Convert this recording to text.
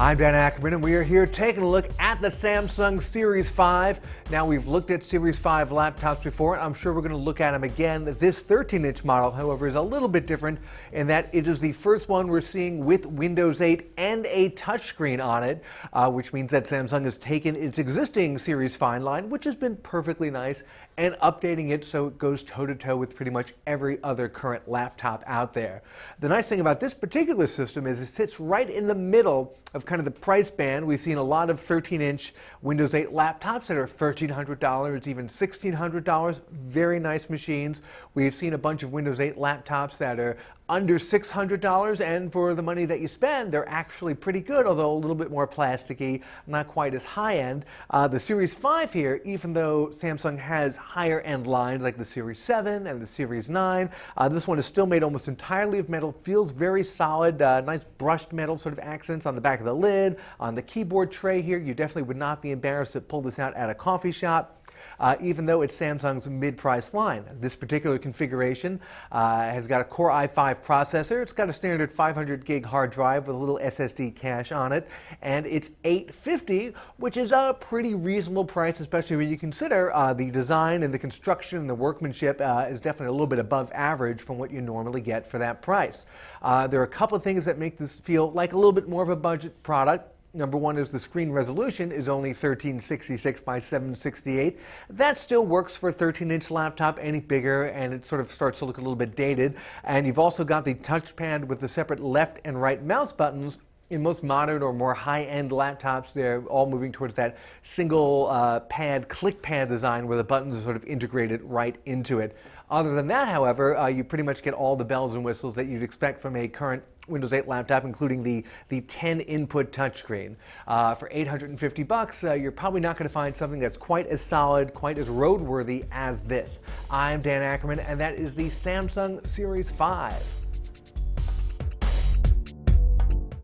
I'm Dan Ackerman, and we are here taking a look at the Samsung Series 5. Now, we've looked at Series 5 laptops before, and I'm sure we're going to look at them again. This 13-inch model, however, is a little bit different in that it is the first one we're seeing with Windows 8 and a touchscreen on it, which means that Samsung has taken its existing Series 5 line, which has been perfectly nice, and updating it so it goes toe-to-toe with pretty much every other current laptop out there. The nice thing about this particular system is it sits right in the middle of kind of the price band. We've seen a lot of 13-inch Windows 8 laptops that are $1,300, even $1,600. Very nice machines. We've seen a bunch of Windows 8 laptops that are under $600, and for the money that you spend, they're actually pretty good, although a little bit more plasticky, not quite as high-end. The Series 5 here, even though Samsung has higher-end lines like the Series 7 and the Series 9, this one is still made almost entirely of metal, feels very solid, nice brushed metal sort of accents on the back of the lid, on the keyboard tray here. You definitely would not be embarrassed to pull this out at a coffee shop. Even though it's Samsung's mid-price line. This particular configuration has got a Core i5 processor. It's got a standard 500 gig hard drive with a little SSD cache on it, and it's $850, which is a pretty reasonable price, especially when you consider the design and the construction and the workmanship is definitely a little bit above average from what you normally get for that price. There are a couple of things that make this feel like a little bit more of a budget product. Number one is the screen resolution is only 1366 by 768. That still works for a 13-inch laptop. Any bigger, and it sort of starts to look a little bit dated. And you've also got the touchpad with the separate left and right mouse buttons. In most modern or more high-end laptops, they're all moving towards that single pad, click pad design where the buttons are sort of integrated right into it. Other than that, however, you pretty much get all the bells and whistles that you'd expect from a current Windows 8 laptop, including the 10-input touchscreen. For $850, you're probably not going to find something that's quite as solid, quite as roadworthy as this. I'm Dan Ackerman, and that is the Samsung Series 5.